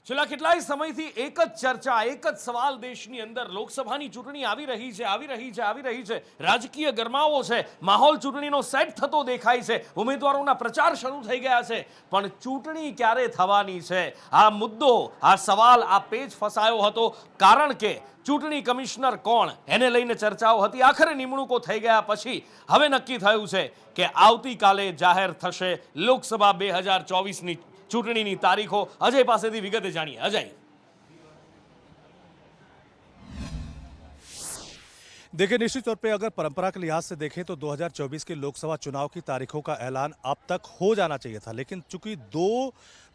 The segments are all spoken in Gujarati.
છેલ્લા કેટલાય સમયથી એક જ ચર્ચા, એક જ સવાલ દેશની અંદર લોકસભાની ચૂંટણી આવી રહી છે, રાજકીય ગરમાવો છે, માહોલ ચૂંટણીનો સેટ થતો દેખાય છે, ઉમેદવારોના પ્રચાર શરૂ થઈ ગયા છે, પણ ચૂંટણી ક્યારે થવાની છે આ મુદ્દો, આ સવાલ, આ પેજ ફસાયો હતો કારણ કે ચૂંટણી કમિશનર કોણ એને લઈને ચર્ચાઓ હતી। આખરે નિમણૂકો થઈ ગયા પછી હવે નક્કી થયું છે કે આવતીકાલે જાહેર થશે લોકસભા 2024ની ચૂંટણીની તારીખો। અજય પાસેથી વિગતે જાણીએ। અજય, देखिए, निश्चित तौर पे अगर परंपरा के लिहाज से देखें तो 2024 के लोकसभा चुनाव की तारीखों का ऐलान अब तक हो जाना चाहिए था, लेकिन चूंकि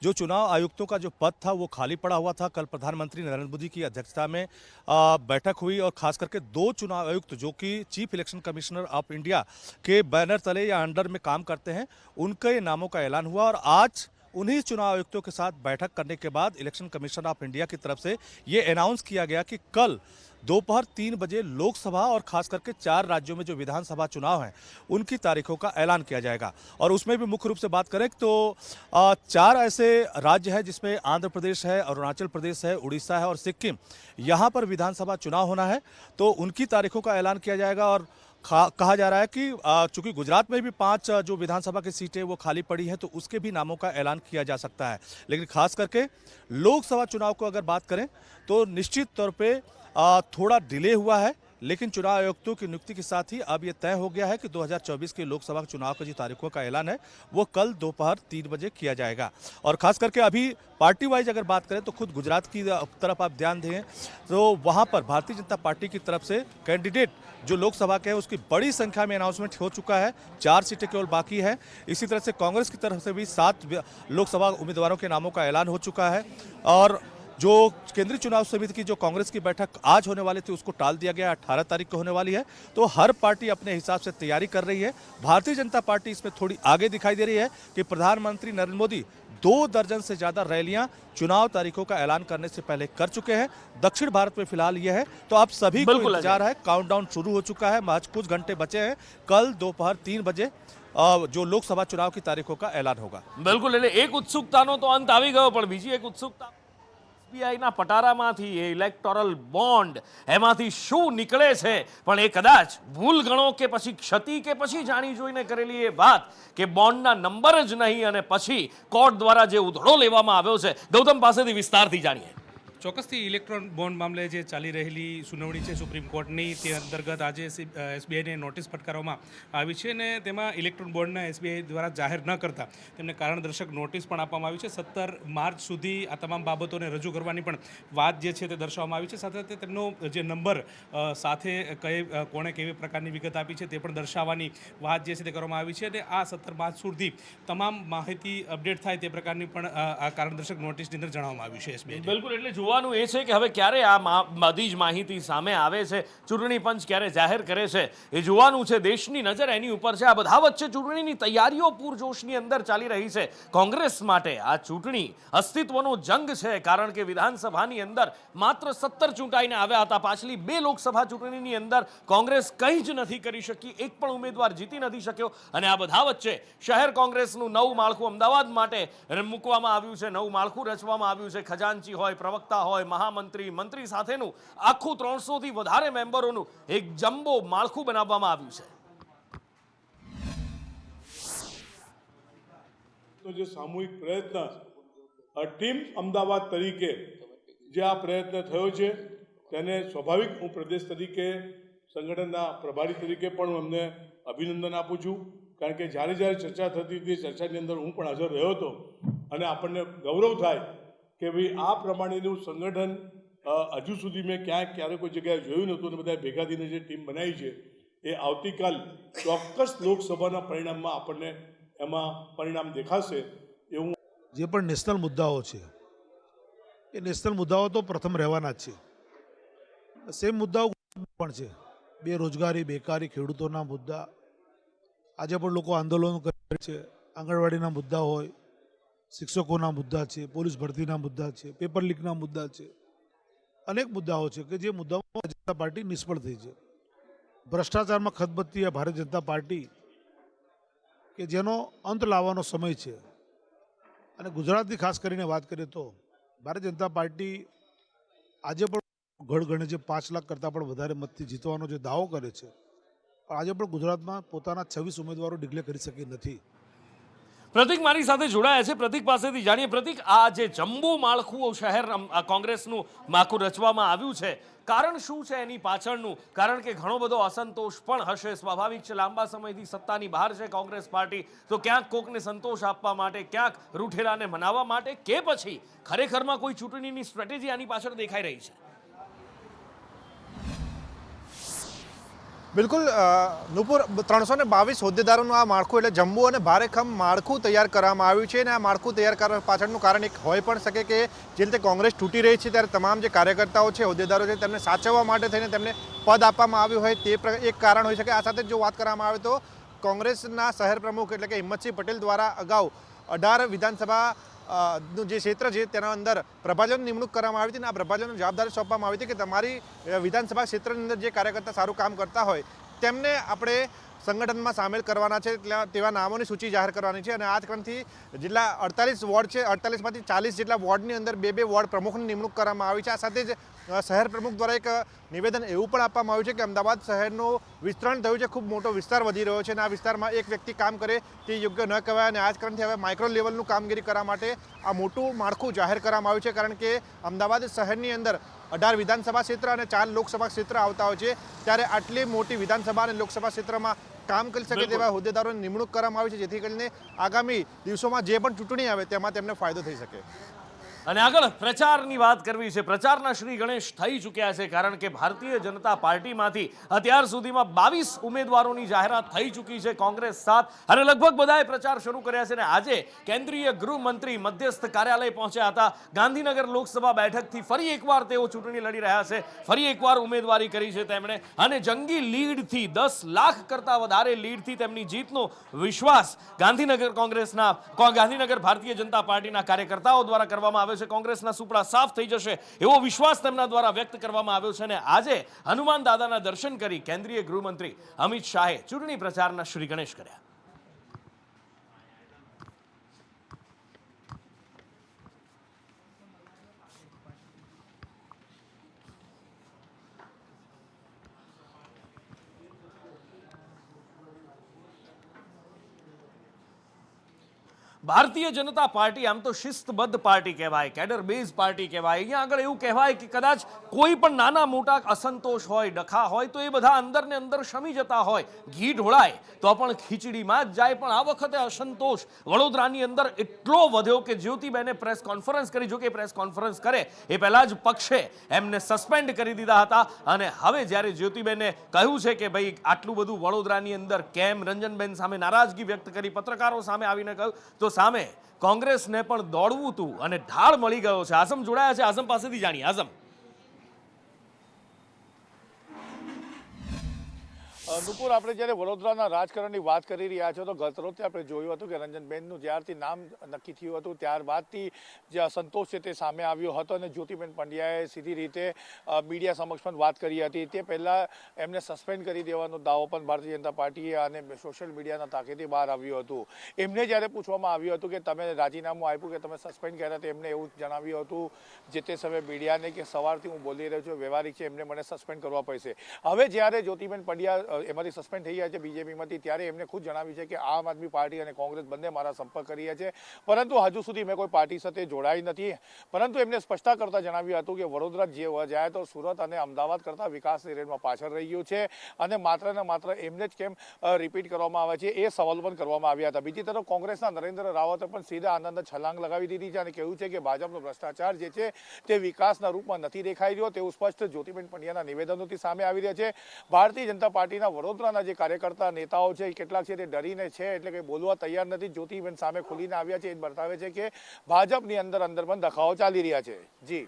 जो चुनाव आयुक्तों का जो पद था वो खाली पड़ा हुआ था। कल प्रधानमंत्री नरेंद्र मोदी की अध्यक्षता में बैठक हुई और खास करके 2 चुनाव आयुक्त जो कि chief election commissioner of India के बैनर तले या अंडर में काम करते हैं, उनके नामों का ऐलान हुआ। और आज उन्हीं चुनाव आयुक्तों के साथ बैठक करने के बाद इलेक्शन कमीशन ऑफ इंडिया की तरफ से ये अनाउंस किया गया कि कल दोपहर 3 बजे लोकसभा और खास करके 4 राज्यों में जो विधानसभा चुनाव हैं उनकी तारीखों का ऐलान किया जाएगा। और उसमें भी मुख्य रूप से बात करें तो 4 ऐसे राज्य हैं जिसमें आंध्र प्रदेश है, अरुणाचल प्रदेश है, उड़ीसा है और सिक्किम, यहाँ पर विधानसभा चुनाव होना है, तो उनकी तारीखों का ऐलान किया जाएगा। और कहा जा रहा है कि चूंकि गुजरात में भी 5 जो विधानसभा की सीटें वो खाली पड़ी हैं, तो उसके भी नामों का ऐलान किया जा सकता है। लेकिन खास करके लोकसभा चुनाव को अगर बात करें तो निश्चित तौर पे थोड़ा डिले हुआ है, लेकिन चुनाव आयुक्तों की नियुक्ति के साथ ही अब यह तय हो गया है कि 2024 के लोकसभा चुनाव की जो तारीखों का ऐलान है वो कल दोपहर 3 बजे किया जाएगा। और खास करके अभी पार्टी वाइज अगर बात करें तो खुद गुजरात की तरफ आप ध्यान दें तो वहाँ पर भारतीय जनता पार्टी की तरफ से कैंडिडेट जो लोकसभा के है उसकी बड़ी संख्या में अनाउंसमेंट हो चुका है, 4 सीटें केवल बाकी है। इसी तरह से कांग्रेस की तरफ से भी 7 लोकसभा उम्मीदवारों के नामों का ऐलान हो चुका है। और जो केंद्रीय चुनाव समिति की जो कांग्रेस की बैठक आज होने वाली थी उसको टाल दिया गया, 18 तारीख को होने वाली है। तो हर पार्टी अपने हिसाब से तैयारी कर रही है। भारतीय जनता पार्टी इसमें थोड़ी आगे दिखाई दे रही है कि प्रधानमंत्री नरेंद्र मोदी 2 दर्जन से ज्यादा रैलियां चुनाव तारीखों का ऐलान करने से पहले कर चुके हैं। दक्षिण भारत में फिलहाल यह है, तो आप सभी को इंतजार है, काउंटडाउन शुरू हो चुका है, महज कुछ घंटे बचे हैं। कल दोपहर 3 बजे जो लोकसभा चुनाव की तारीखों का ऐलान होगा। बिल्कुल, એટલે એક ઉત્સુકતાનો તો અંત આવી ગયો, પણ બીજી એક ઉત્સુકતા એસબીઆઈના પટારામાંથી ઇલેક્ટોરલ બોન્ડ એમાંથી શું નીકળે છે, પણ એ કદાચ ભૂલ ગણો કે પછી ક્ષતિ કે પછી જાણી જોઈને કરેલી એ વાત કે બોન્ડના નંબર જ નહીં અને પછી કોર્ટ દ્વારા જે ઉધડો લેવામાં આવ્યો છે। ગૌતમ પાસેથી વિસ્તારથી જાણીએ। ચોક્કસથી ઇલેક્ટ્રોન બોન્ડ મામલે જે ચાલી રહેલી સુનાવણી છે સુપ્રીમ કોર્ટની, તે અંતર્ગત આજે એસબીઆઈને નોટિસ ફટકારવામાં આવી છે અને તેમાં ઇલેક્ટ્રોન બોન્ડના એસબીઆઈ દ્વારા જાહેર ન કરતા તેમને કારણદર્શક નોટિસ પણ આપવામાં આવી છે। 17 માર્ચ સુધી આ તમામ બાબતોને રજૂ કરવાની પણ વાત જે છે તે દર્શાવવામાં આવી છે। સાથે સાથે તેમનો જે નંબર સાથે કોણે કેવી પ્રકારની વિગત આપી છે તે પણ દર્શાવવાની વાત જે છે તે કરવામાં આવી છે અને આ 17 માર્ચ સુધી તમામ માહિતી અપડેટ થાય તે પ્રકારની પણ આ કારણદર્શક નોટિસની અંદર જણાવવામાં આવ્યું છે એસબીઆઈ। બિલકુલ, એટલે જોવાનું એ છે કે હવે ક્યારે આ બધી જ માહિતી સામે આવે છે, ચૂંટણી પંચ ક્યારે જાહેર કરે છે એ જોવાનું છે। દેશની નજર એની ઉપર છે। આ બધા વચ્ચે ચૂંટણીની તૈયારીઓ પૂરજોશની અંદર ચાલી રહી છે। કોંગ્રેસ માટે આ ચૂંટણી અસ્તિત્વનો જંગ છે, કારણ કે વિધાનસભાની અંદર માત્ર 17 ચૂંટાઈને આવ્યા હતા। પાછલી 2 લોકસભા ચૂંટણીની અંદર કોંગ્રેસ કંઈ જ નથી કરી શકી, એક પણ ઉમેદવાર જીતી નથી શક્યો અને આ બધા વચ્ચે શહેર કોંગ્રેસનું નવું માળખું અમદાવાદ માટે મૂકવામાં આવ્યું છે, નવું માળખું રચવામાં આવ્યું છે। ખજાનચી હોય, પ્રવક્તા હોય, મહામંત્રી, મંત્રી સાથેનું આખું 300 થી વધારે મેમ્બરોનું એક જમ્બો માળખું બનાવવામાં આવ્યું છે। તો જે સામૂહિક પ્રયત્ન ટીમ અમદાવાદ તરીકે જે આ પ્રયત્ન થયો છે તેને સ્વાભાવિક હું પ્રદેશ તરીકે સંગઠનના પ્રભારી તરીકે પણ હું અમને અભિનંદન આપું છું, કારણ કે જ્યારે જ્યારે ચર્ચા થતી હતી ચર્ચાની અંદર હું પણ હાજર રહ્યો હતો અને આપણને ગૌરવ થાય કે ભાઈ આ પ્રમાણેનું સંગઠન હજુ સુધી મેં ક્યારે કોઈ જગ્યાએ જોયું નહોતું અને બધા ભેગા થઈને જે ટીમ બનાવી છે એ આવતીકાલ ચોક્કસ લોકસભાના પરિણામમાં આપણને એમાં પરિણામ દેખાશે એવું। જે પણ નેશનલ મુદ્દાઓ છે એ નેશનલ મુદ્દાઓ તો પ્રથમ રહેવાના જ છે। સેમ મુદ્દાઓ પણ છે, બેરોજગારી, બેકારી, ખેડૂતોના મુદ્દા, આજે પણ લોકો આંદોલનો કરે છે, આંગણવાડીના મુદ્દા હોય, શિક્ષકોના મુદ્દા છે, પોલીસ ભરતીના મુદ્દા છે, પેપર લીકના મુદ્દા છે, અનેક મુદ્દાઓ છે કે જે મુદ્દાઓમાં ભારતીય જનતા પાર્ટી નિષ્ફળ થઈ છે। ભ્રષ્ટાચારમાં ખતબત્તી ભારતીય જનતા પાર્ટી કે જેનો અંત લાવવાનો સમય છે। અને ગુજરાતની ખાસ કરીને વાત કરીએ તો ભારતીય જનતા પાર્ટી આજે પણ ગઢ ગણે છે 5 લાખ કરતાં પણ વધારે મતથી જીતવાનો જે દાવો કરે છે, પણ આજે પણ ગુજરાતમાં પોતાના 26 ઉમેદવારો ડિક્લેર કરી શકી નથી. પ્રતિક મારી સાથે જોડાયા છે. પ્રતિક પાસેથી જાણીએ. પ્રતિક, આ જે જમ્બો માળખું શહેર કોંગ્રેસનું માળખું રચવામાં આવ્યું છે, કારણ શું છે એની પાછળનું? કારણ કે ઘણો બધો અસંતોષ પણ હશે, સ્વાભાવિક છે. લાંબા સમયથી સત્તાની બહાર છે કોંગ્રેસ પાર્ટી, તો ક્યાંક કોકને સંતોષ આપવા માટે, ક્યાંક રૂઠેલાને મનાવવા માટે, કે પછી ખરેખરમાં કોઈ ચૂંટણીની સ્ટ્રેટેજી આની પાછળ દેખાઈ રહી છે? બિલકુલ નુપુર, 322 હોદ્દેદારોનું આ માળખું એટલે જમ્બો અને ભારેખમ માળખું તૈયાર કરવામાં આવ્યું છે. અને આ માળખું તૈયાર કરવા પાછળનું કારણ એક હોઈ પણ શકે કે જે રીતે કોંગ્રેસ તૂટી રહી છે ત્યારે તમામ જે કાર્યકર્તાઓ છે, હોદ્દેદારો છે, તેમને સાચવવા માટે થઈને તેમને પદ આપવામાં આવ્યું હોય તે એક કારણ હોઈ શકે. આ સાથે જો વાત કરવામાં આવે તો કોંગ્રેસના શહેર પ્રમુખ એટલે કે હિંમતસિંહ પટેલ દ્વારા અગાઉ 18 વિધાનસભા નું જે ક્ષેત્ર છે તેના અંદર પ્રભાજનની નિમણૂક કરવામાં આવી હતી અને આ પ્રભાજનની જવાબદારી સોંપવામાં આવી હતી કે તમારી વિધાનસભા ક્ષેત્રની અંદર જે કાર્યકર્તા સારું કામ કરતા હોય તેમને આપણે સંગઠનમાં સામેલ કરવાના છે, તેવા નામોની સૂચિ જાહેર કરવાની છે. અને આ જ ક્રમથી જેટલા 48 વોર્ડ છે, 48માંથી 40 જેટલા વોર્ડની અંદર 2 વોર્ડ પ્રમુખની નિમણૂક કરવામાં આવી છે. આ સાથે જ શહેર પ્રમુખ દ્વારા એક નિવેદન એવું પણ આપવામાં આવ્યું છે કે અમદાવાદ શહેરનું વિસ્તરણ થયું છે, ખૂબ મોટો વિસ્તાર વધી રહ્યો છે અને આ વિસ્તારમાં એક વ્યક્તિ કામ કરે તે યોગ્ય ન કહેવાય. અને આ જ કારણથી હવે માઇક્રો લેવલનું કામગીરી કરવા માટે આ મોટું માળખું જાહેર કરવામાં આવ્યું છે. કારણ કે અમદાવાદ શહેરની અંદર 18 વિધાનસભા ક્ષેત્ર અને 4 લોકસભા ક્ષેત્ર આવતા હોય છે, ત્યારે આટલી મોટી વિધાનસભા અને લોકસભા ક્ષેત્રમાં કામ કરી શકે તેવા હોદ્દેદારોની નિમણૂક કરવામાં આવી છે, જેથી કરીને આગામી દિવસોમાં જે પણ ચૂંટણી આવે તેમાં તેમને ફાયદો થઈ શકે. અને આગળ પ્રચારની વાત કરવી છે. પ્રચારના શ્રી ગણેશ થઈ ચૂક્યા છે, કારણ કે ભારતીય જનતા પાર્ટીમાંથી અત્યાર સુધીમાં 22 ઉમેદવારોની જાહેરાત થઈ ચૂકી છે, કોંગ્રેસ 7, અને લગભગ બધાએ પ્રચાર શરૂ કર્યા છે. અને આજે કેન્દ્રીય ગૃહમંત્રી મધ્યસ્થ કાર્યાલય પહોંચ્યા હતા. ગાંધીનગર લોકસભા બેઠકથી ફરી એકવાર તેઓ ચૂંટણી લડી રહ્યા છે, ફરી એકવાર ઉમેદવારી કરી છે તેમણે, અને જંગી લીડથી 10 લાખ કરતાં વધારે લીડથી તેમની જીતનો વિશ્વાસ ગાંધીનગર ગાંધીનગર ભારતીય જનતા પાર્ટીના કાર્યકર્તાઓ દ્વારા કરવામાં આવ્યો છે. કોંગ્રેસના સુપડા સાફ થઈ જશે એવો વિશ્વાસ તેમના દ્વારા વ્યક્ત કરવામાં આવ્યો છે. અને આજે હનુમાન દાદાના દર્શન કરી કેન્દ્રીય ગૃહમંત્રી અમિત શાહે ચૂંટણી પ્રચારના શ્રી ગણેશ કર્યા. ભારતીય જનતા પાર્ટી આમ તો શિસ્તબદ્ધ પાર્ટી કહેવાય, કેડર બેઝ પાર્ટી કહેવાય. અહીંયા આગળ એવું કહેવાય કે કદાચ કોઈ પણ નાના મોટા અસંતોષ હોય, ડખા હોય, તો એ બધા અંદર ને અંદર શમી જતા હોય. ઘી ઢોળાય તો પણ ખીચડીમાં જ જાય. પણ આ વખતે અસંતોષ વડોદરાની અંદર એટલો વધ્યો કે જ્યોતિબેને પ્રેસ કોન્ફરન્સ કરી. જો કે પ્રેસ કોન્ફરન્સ કરે એ પહેલા જ પક્ષે એમને સસ્પેન્ડ કરી દીધા હતા. અને હવે જ્યારે જ્યોતિબેને કહ્યું છે કે ભાઈ આટલું બધું વડોદરાની અંદર કેમ, રંજનબેન સામે નારાજગી વ્યક્ત કરી, પત્રકારો સામે આવીને કહ્યું, તો સામે કોંગ્રેસને પણ દોડવું હતું અને ઢાળ મળી ગયો છે. આઝમ જોડાયા છે, આઝમ પાસેથી જાણીએ. આઝમ, નુપુર, આપણે જ્યારે વડોદરાના રાજકારણની વાત કરી રહ્યા છો તો ગત રોજ આપણે જોયું હતું કે રંજનબેનનું જ્યારથી નામ નક્કી થયું હતું ત્યારબાદથી જે અસંતોષ છે તે સામે આવ્યો હતો અને જ્યોતિબેન પંડ્યાએ સીધી રીતે મીડિયા સમક્ષ પણ વાત કરી હતી. તે પહેલાં એમને સસ્પેન્ડ કરી દેવાનો દાવો પણ ભારતીય જનતા પાર્ટીએ અને સોશિયલ મીડિયાના તાકીદે બહાર આવ્યું હતું. એમને જ્યારે પૂછવામાં આવ્યું હતું કે તમે રાજીનામું આપ્યું કે તમે સસ્પેન્ડ કર્યા, તો એમને એવું જણાવ્યું હતું જે તે સમયે મીડિયાને કે સવારથી હું બોલી રહ્યો છું, વ્યવહારિક છે, એમને મને સસ્પેન્ડ કરવા પડશે. હવે જ્યારે જ્યોતિબેન પંડ્યા એમાંથી સસ્પેન્ડ થઈ ગયા છે બીજેપીમાંથી, ત્યારે એમને ખુદ જણાવ્યું છે કે આમ આદમી પાર્ટી અને કોંગ્રેસ બંને મારા સંપર્ક કર્યા છે, પરંતુ હજુ સુધી મેં કોઈ પાર્ટી સાથે જોડાઈ નથી. પરંતુ એમને સ્પષ્ટતા કરતા જણાવ્યું હતું કે વડોદરા જે જાય તો સુરત અને અમદાવાદ કરતાં વિકાસની રેટમાં પાછળ રહી ગયું છે અને માત્ર ને માત્ર એમને જ કેમ રિપીટ કરવામાં આવે છે એ સવાલ પણ કરવામાં આવ્યા હતા. બીજી તરફ કોંગ્રેસના નરેન્દ્ર રાવતે પણ સીધા આનંદ છલાંગ લગાવી દીધી છે અને કહ્યું છે કે ભાજપનો ભ્રષ્ટાચાર જે છે તે વિકાસના રૂપમાં નથી દેખાઈ રહ્યો, તેવું સ્પષ્ટ જ્યોતિબેન પંડ્યાના નિવેદનોથી સામે આવી રહ્યા છે. ભારતીય જનતા પાર્ટીના વડોદરાના જે કાર્યકર્તા નેતાઓ છે કેટલાક છે તે ડરીને છે, એટલે કે બોલવા તૈયાર નથી. જ્યોતિબેન સામે ખુલીને આવ્યા છે, એ બતાવે છે કે ભાજપની અંદર પણ દખાઓ ચાલી રહ્યા છે. જી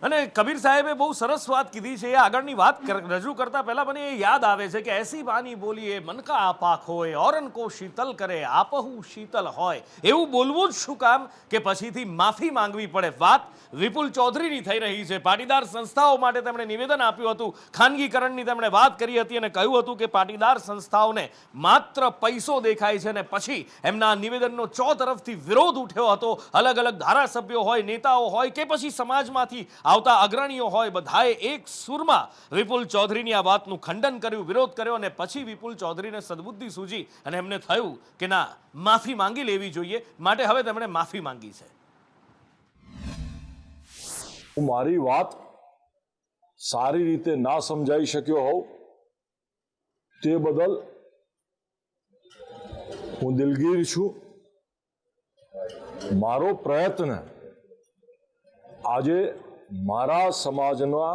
અને કબીર સાહેબે બહુ સરસ વાત કીધી છે. એ આગળની વાત રજૂ કરતા પહેલા મને એ યાદ આવે છે કે એસી બાની બોલીએ મન કા આપાખ હોય, ઓરન કો શીતલ કરે આપહુ શીતલ હોય. એવું બોલવું જ શું કામ કે પછીથી માફી માંગવી પડે. વાત વિપુલ ચૌધરીની થઈ રહી છે. પાટીદાર સંસ્થાઓ માટે તેમણે નિવેદન આપ્યું હતું, ખાનગીકરણની તેમણે વાત કરી હતી અને કહ્યું હતું કે પાટીદાર સંસ્થાઓને માત્ર પૈસો દેખાય છે અને પછી એમના નિવેદનનો તરફથી વિરોધ ઉઠ્યો હતો. અલગ અલગ ધારાસભ્યો હોય, નેતાઓ હોય કે પછી સમાજમાંથી આવતા અગ્રણીઓ હોય, બધાએ એક સુરમાં વિપુલ ચૌધરીની આ વાતનું ખંડન કર્યું, વિરોધ કર્યો અને પછી વિપુલ ચૌધરીને સદબુદ્ધિ સૂજી અને એમને થયું કે ના, માફી માંગી લેવી જોઈએ. માટે હવે તેમણે માફી માંગી છે. હું મારી વાત સારી રીતે ના સમજાઈ શક્યો હોઉં તે બદલ હું દિલગીર છું. મારો પ્રયત્ન આજે મારા સમાજના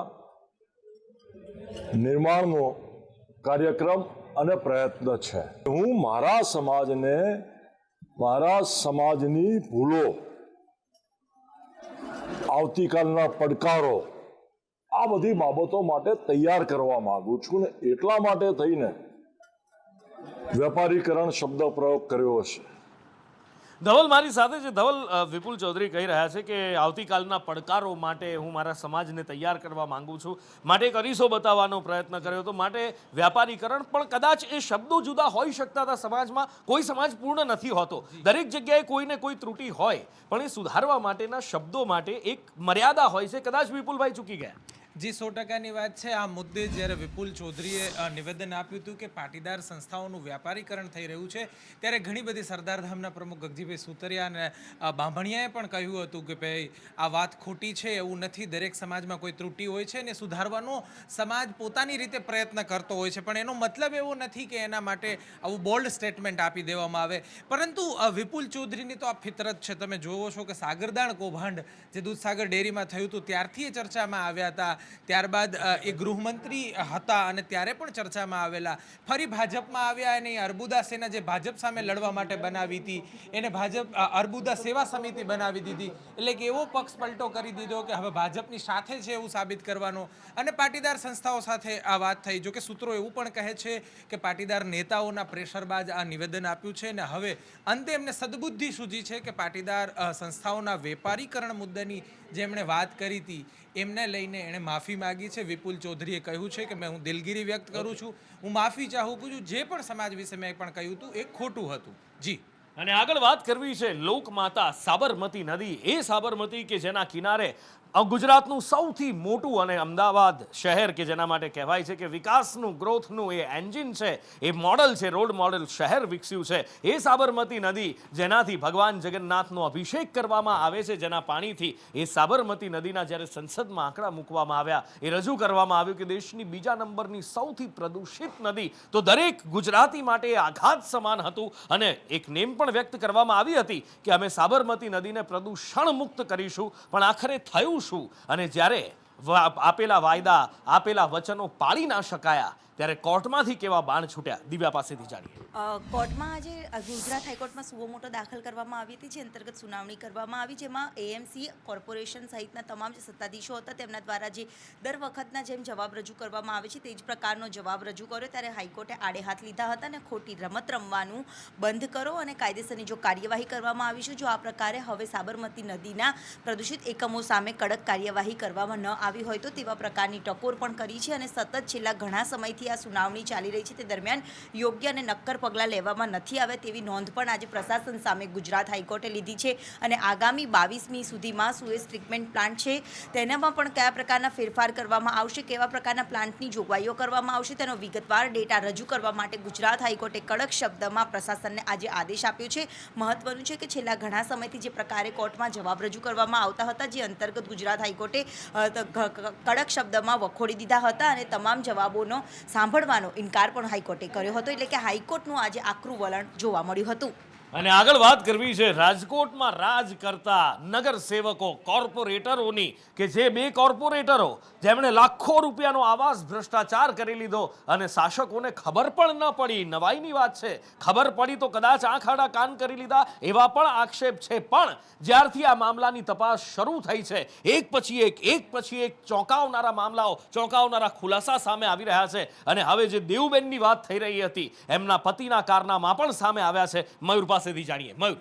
નિર્માણનો કાર્યક્રમ અને પ્રયત્ન છે. હું મારા સમાજને મારા સમાજની ભૂલો, આવતીકાલના પડકારો, આ બધી બાબતો માટે તૈયાર કરવા માંગુ છું ને એટલા માટે થઈને વેપારીકરણ શબ્દ પ્રયોગ કર્યો હશે. ધવલ મારી સાથે છે. ધવલ, વિપુલ ચૌધરી કહી રહ્યા છે કે આવતીકાલના પડકારો માટે હું મારા સમાજને તૈયાર કરવા માંગુ છું, માટે એક અરીસો બતાવવાનો પ્રયત્ન કર્યો હતો, માટે વ્યાપારીકરણ. પણ કદાચ એ શબ્દો જુદા હોઈ શકતા હતા. સમાજમાં કોઈ સમાજ પૂર્ણ નથી હોતો, દરેક જગ્યાએ કોઈને કોઈ ત્રુટિ હોય, પણ એ સુધારવા માટેના શબ્દો માટે એક મર્યાદા હોય છે. કદાચ વિપુલભાઈ ચૂકી ગયા. જી, 100%ની વાત છે. આ મુદ્દે જ્યારે વિપુલ ચૌધરીએ નિવેદન આપ્યું હતું કે પાટીદાર સંસ્થાઓનું વ્યાપારીકરણ થઈ રહ્યું છે, ત્યારે ઘણી બધી સરદારધામના પ્રમુખ ગગજીભાઈ સુતરિયા અને બાંભણિયાએ પણ કહ્યું હતું કે ભાઈ આ વાત ખોટી છે, એવું નથી. દરેક સમાજમાં કોઈ ત્રુટિ હોય છે ને સુધારવાનો સમાજ પોતાની રીતે પ્રયત્ન કરતો હોય છે, પણ એનો મતલબ એવો નથી કે એના માટે આવું બોલ્ડ સ્ટેટમેન્ટ આપી દેવામાં આવે. પરંતુ વિપુલ ચૌધરીની તો આ ફિતરત છે. તમે જોવો છો કે સાગરદાણ કૌભાંડ જે દૂધસાગર ડેરીમાં થયું હતું ત્યારથી એ ચર્ચામાં આવ્યા હતા. ત્યારબાદ એ ગૃહમંત્રી હતા અને ત્યારે પણ ચર્ચામાં આવેલા. ફરી ભાજપમાં આવ્યા અને અર્બુદા સેના જે ભાજપ સામે લડવા માટે બનાવી હતી એને ભાજપ અર્બુદા સેવા સમિતિ બનાવી દીધી. એટલે કે એવો પક્ષ પલટો કરી દીધો કે હવે ભાજપની સાથે છે એવું સાબિત કરવાનો. અને પાટીદાર સંસ્થાઓ સાથે આ વાત થઈ. જોકે સૂત્રો એવું પણ કહે છે કે પાટીદાર નેતાઓના પ્રેશર બાદ આ નિવેદન આપ્યું છે અને હવે અંતે એમને સદબુદ્ધિ સૂજી છે કે પાટીદાર સંસ્થાઓના વેપારીકરણ મુદ્દાની જે એમણે વાત કરી હતી એમને લઈને એણે માફી માગી છે. વિપુલ ચૌધરીએ કહ્યું છે કે હું દિલગીરી વ્યક્ત કરું છું, હું માફી ચાહું છું. જે પણ સમાજ વિશે મેં પણ કહ્યું હતું એ ખોટું હતું. જી, અને આગળ વાત કરવી છે લોકમાતા સાબરમતી નદી. એ સાબરમતી કે જેના કિનારે ગુજરાતનું સૌથી મોટું અને અમદાવાદ શહેર કે જેના માટે કહેવાય છે કે વિકાસનું, ગ્રોથનું એ એન્જિન છે, એ મોડલ છે, રોડ મોડલ શહેર વિકસ્યું છે. એ સાબરમતી નદી જેનાથી ભગવાન જગન્નાથનો અભિષેક કરવામાં આવે છે, જેના પાણીથી એ સાબરમતી નદીના જ્યારે સંસદમાં આંકડા મૂકવામાં આવ્યા, એ રજૂ કરવામાં આવ્યું કે દેશની બીજા નંબરની સૌથી પ્રદૂષિત નદી. તો દરેક ગુજરાતી માટે એ આઘાત સમાન હતું અને એક નેમ પણ વ્યક્ત કરવામાં આવી હતી કે અમે સાબરમતી નદીને પ્રદૂષણ મુક્ત કરીશું. પણ આખરે થયું શું? અને જ્યારે આપેલા વાયદા, આપેલા વચનો પાળી ના શકાયા ત્યારે કોર્ટમાંથી કેવા બાણ છૂટ્યા, દિવ્યા પાસેથી જાણીએ. કોર્ટમાં આજે ગુજરાત હાઈકોર્ટમાં સુઓ મોટો દાખલ કરવામાં આવી હતી, જે અંતર્ગત સુનાવણી કરવામાં આવી, જેમાં એએમસી કોર્પોરેશન સહિતના તમામ જે સત્તાધીશો હતા તેમના દ્વારા જે દર વખતના જેમ જવાબ રજૂ કરવામાં આવે છે તે જ પ્રકારનો જવાબ રજૂ કર્યો. ત્યારે હાઈકોર્ટે આડે હાથ લીધા હતા અને ખોટી રમત રમવાનું બંધ કરો અને કાયદેસરની જો કાર્યવાહી કરવામાં આવી છે, જો આ પ્રકારે હવે સાબરમતી નદીના પ્રદૂષિત એકમો સામે કડક કાર્યવાહી કરવામાં ન આવી હોય તો તેવા પ્રકારની ટકોર પણ કરી છે. અને સતત છેલ્લા ઘણા સમયથી આ સુનાવણી ચાલી રહી છે તે દરમિયાન યોગ્ય અને નક્કર પગલાં લેવામાં નથી આવ્યા તેવી નોંધ પણ આજે પ્રશાસન સામે ગુજરાત હાઈકોર્ટે લીધી છે. અને આગામી 22મી સુધીમાં સુએઝ ટ્રીટમેન્ટ પ્લાન્ટ છે તેનામાં પણ કયા પ્રકારના ફેરફાર કરવામાં આવશે, કેવા પ્રકારના પ્લાન્ટની જોગવાઈઓ કરવામાં આવશે તેનો વિગતવાર ડેટા રજૂ કરવા માટે ગુજરાત હાઈકોર્ટે કડક શબ્દમાં પ્રશાસનને આજે આદેશ આપ્યો છે. મહત્વનું છે કે છેલ્લા ઘણા સમયથી જે પ્રકારે કોર્ટમાં જવાબ રજૂ કરવામાં આવતા હતા, જે અંતર્ગત ગુજરાત હાઈકોર્ટે કડક શબ્દમાં વખોડી દીધા હતા અને તમામ જવાબોનો સાંભળવાનો ઇનકાર પણ હાઈકોર્ટે કર્યો હતો. એટલે કે હાઈકોર્ટનું આજે આકરું વલણ જોવા મળ્યું હતું. અને આગળ વાત કરવી છે રાજકોટમાં રાજ કરતા નગર સેવકો કોર્પોરેટરોની કે જે બે કોર્પોરેટરો જેમણે લાખો રૂપિયાનો આવાસ ભ્રષ્ટાચાર કરી લીધો અને શાસકોને ખબર પણ ન પડી. નવાઈની વાત છે, ખબર પડી તો કદાચ આંખ આડા કાન કરી લીધા એવા પણ આક્ષેપ છે. પણ જ્યારથી આ મામલાની તપાસ શરૂ થઈ છે એક પછી એક ચોંકાવનારા મામલાઓ, ચોંકાવનારા ખુલાસા સામે આવી રહ્યા છે. અને હવે જે દેવુબેનની વાત થઈ રહી હતી એમના પતિના કારનામા પણ સામે આવ્યા છે. મયુર પાસેથી જાણીએ. મયુર,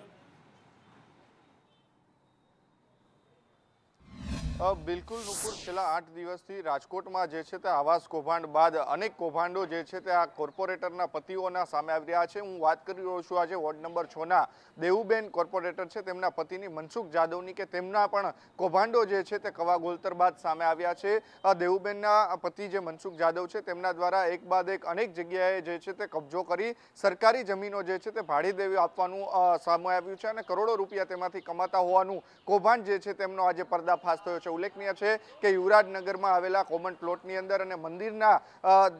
બિલકુલ નુપુર, છેલ્લા 8 દિવસથી રાજકોટમાં જે છે તે આવાસ કૌભાંડ બાદ અનેક કૌભાંડો જે છે તે આ કોર્પોરેટરના પતિઓના સામે આવી રહ્યા છે. હું વાત કરી રહ્યો છું આજે વોર્ડ નંબર 6ના દેવુબેન કોર્પોરેટર છે, તેમના પતિની મનસુખ જાદવની કે તેમના પણ કૌભાંડો જે છે તે કવા ગોલતર બાદ સામે આવ્યા છે. દેવુબેનના પતિ જે મનસુખ જાદવ છે તેમના દ્વારા એક બાદ એક અનેક જગ્યાએ જે છે તે કબજો કરી સરકારી જમીનો જે છે તે ભાડે દેવી આપવાનું સામે આવ્યું છે અને કરોડો રૂપિયા તેમાંથી કમાતા હોવાનું કૌભાંડ જે છે તેમનો આજે પર્દાફાશ થયો છે. ઉલ્લેખનીય છે કે યુવરાજનગરમાં આવેલા કોમન પ્લોટની અંદર અને મંદિરના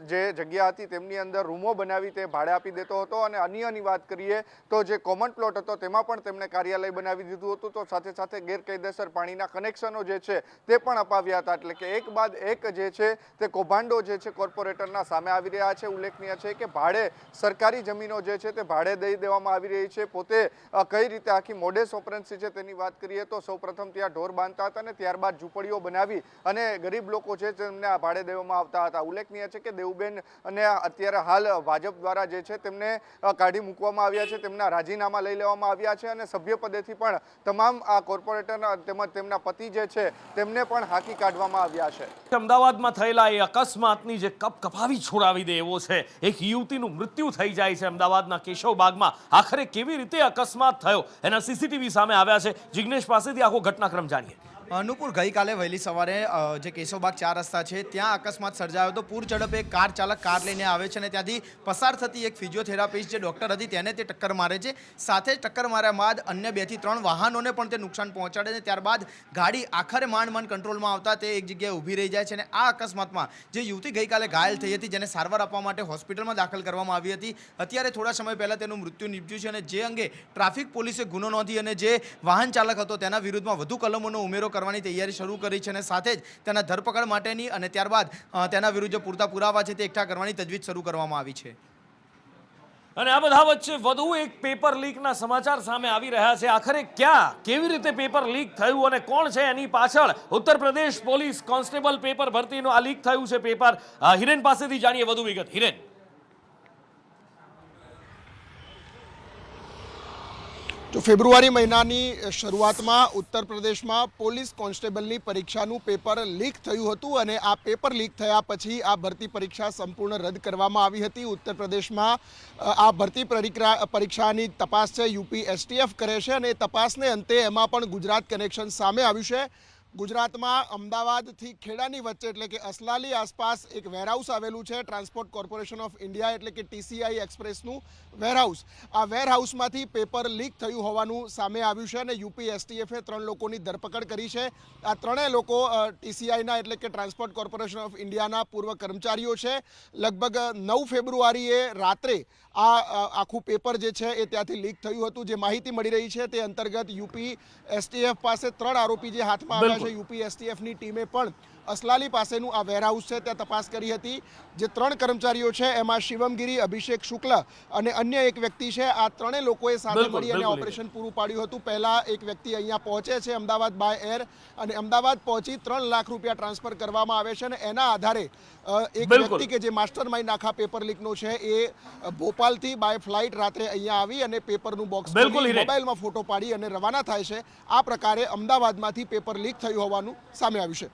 જે જગ્યા હતી તેમની અંદર રૂમો બનાવી તે ભાડે આપી દેતો હતો. અને અન્યની વાત કરીએ તો જે કોમન પ્લોટ હતો તેમાં પણ તેમણે કાર્યાલય બનાવી દીધું હતું. તો સાથે સાથે ગેરકાયદેસર પાણીના કનેક્શનો જે છે તે પણ અપાવ્યા હતા. એટલે કે એક બાદ એક જે છે તે કૌભાંડો જે છે કોર્પોરેટરના સામે આવી રહ્યા છે. ઉલ્લેખનીય છે કે ભાડે સરકારી જમીનો જે છે તે ભાડે દઈ દેવામાં આવી રહી છે. પોતે કઈ રીતે આખી મોડેસ ઓપરન્સી છે તેની વાત કરીએ તો સૌપ્રથમ ત્યાં ઢોર બાંધતા હતા અને ત્યારબાદ ઝૂંપડીઓ બનાવી અને ગરીબ લોકો છે તેમને આ ભાડે દેવામાં આવતા હતા. ઉલ્લેખનીય છે કે દેવુબેન અને અત્યારે હાલ ભાજપ દ્વારા જે છે તેમને કાઢી મૂકવામાં આવ્યા છે, તેમના રાજીનામા લઈ લેવામાં આવ્યા છે અને સભ્ય પદેથી પણ તમામ આ કોર્પોરેટરના તેમજ તેમના પતિ જે છે તેમને પણ હાંકી કાઢવામાં આવ્યા છે. અમદાવાદમાં થયેલા એ અકસ્માતની જે કપાવી છોડાવી દે એવો છે. એક યુવતીનું મૃત્યુ થઈ જાય છે અમદાવાદના કેશવબાગમાં. આખરે કેવી રીતે અકસ્માત થયો એના સીસીટીવી સામે આવ્યા છે. જિગ્નેશ પાસેથી આખો ઘટનાક્રમ જાણીએ. અનુપુર, ગઈકાલે વહેલી સવારે જે કેશવબાગ 4 રસ્તા છે ત્યાં અકસ્માત સર્જાયો હતો. પૂર ઝડપે એક કાર ચાલક કાર લઈને આવે છે અને ત્યાંથી પસાર થતી એક ફિઝિયોથેરાપિસ્ટ જે ડૉક્ટર હતી તેને તે ટક્કર મારે છે. સાથે જ ટક્કર માર્યા બાદ અન્ય 2 થી 3 વાહનોને પણ તે નુકસાન પહોંચાડે છે. ત્યારબાદ ગાડી આખરે માંડ કંટ્રોલમાં આવતા તે એક જગ્યાએ ઊભી રહી જાય છે. અને આ અકસ્માતમાં જે યુવતી ગઈકાલે ઘાયલ થઈ હતી જેને સારવાર આપવા માટે હોસ્પિટલમાં દાખલ કરવામાં આવી હતી, અત્યારે થોડા સમય પહેલાં તેનું મૃત્યુ નીપજ્યું છે. અને જે અંગે ટ્રાફિક પોલીસે ગુનો નોંધી અને જે વાહન ચાલક હતો તેના વિરુદ્ધમાં વધુ કલમોનો ઉમેરો કરવાની તૈયારી શરૂ કરી છે. અને સાથે જ તેના ધરપકડ માટેની અને ત્યારબાદ તેના વિરુદ્ધ પૂરતા પુરાવા છે તે એકઠા કરવાની તજવીજ શરૂ કરવામાં આવી છે. અને આ બધા વચ્ચે વધુ એક પેપર લીકના સમાચાર સામે આવી રહ્યા છે. આખરે ક્યાં, કેવી રીતે પેપર લીક થયું અને કોણ છે એની પાછળ? Uttar Pradesh police constable paper ભરતીનું આ લીક થયું છે પેપર. હિરેન પાસેથી જાણીએ વધુ વિગત. હિરેન, તો ફેબ્રુઆરી મહિનાની શરૂઆતમાં ઉત્તર પ્રદેશમાં પોલીસ કોન્સ્ટેબલની પરીક્ષાનું પેપર લીક થયું હતું અને આ પેપર લીક થયા પછી આ ભરતી પરીક્ષા સંપૂર્ણ રદ કરવામાં આવી હતી. ઉત્તર પ્રદેશમાં આ ભરતી પરીક્ષાની તપાસ છે યુપી એસટીએફ કરે છે અને તપાસને અંતે એમાં પણ ગુજરાત કનેક્શન સામે આવ્યું છે. ગુજરાતમાં અમદાવાદથી ખેડાની વચ્ચે એટલે કે અસલાલી આસપાસ એક વેરહાઉસ આવેલું છે, ટ્રાન્સપોર્ટ કોર્પોરેશન ઓફ ઇન્ડિયા એટલે કે TCI એક્સપ્રેસનું વેરહાઉસ. આ વેરહાઉસમાંથી પેપર લીક થયું હોવાનું સામે આવ્યું છે અને યુપી એસટીએફે 3 લોકોની ધરપકડ કરી છે. આ 3 લોકો TCIના એટલે કે ટ્રાન્સપોર્ટ કોર્પોરેશન ઓફ ઇન્ડિયાના પૂર્વ કર્મચારીઓ છે. લગભગ 9 ફેબ્રુઆરીએ રાત્રે આ આખું પેપર જે છે એ ત્યાંથી લીક થયું હતું. જે માહિતી મળી રહી છે તે અંતર્ગત યુપી એસટીએફ પાસે 3 આરોપી જે હાથમાં આવ્યા છે. યુપી એસટીએફની ટીમે પણ અસલાલી પાસેનું આ વેરહાઉસ છે ત્યાં તપાસ કરી હતી. જે 3 કર્મચારીઓ છે એમાં શિવમગીરી, અભિષેક શુક્લ અને અન્ય એક વ્યક્તિ છે. આ 3 લોકોએ સાથે મળી અને ઓપરેશન પૂરું પાડ્યું હતું. પહેલા એક વ્યક્તિ અહીંયા પહોંચે છે અમદાવાદ બાય એર અને અમદાવાદ પહોંચી 3 લાખ રૂપિયા ટ્રાન્સફર કરવામાં આવે છે અને એના આધારે એક વ્યક્તિ કે જે માસ્ટર માઇન્ડ આખા પેપર લીકનો છે એ ભોપાલથી બાય ફ્લાઇટ રાત્રે અહીંયા આવી અને પેપરનું બોક્સ મોબાઈલમાં ફોટો પાડી અને રવાના થાય છે. આ પ્રકારે અમદાવાદમાંથી પેપર લીક થયું હોવાનું સામે આવ્યું છે.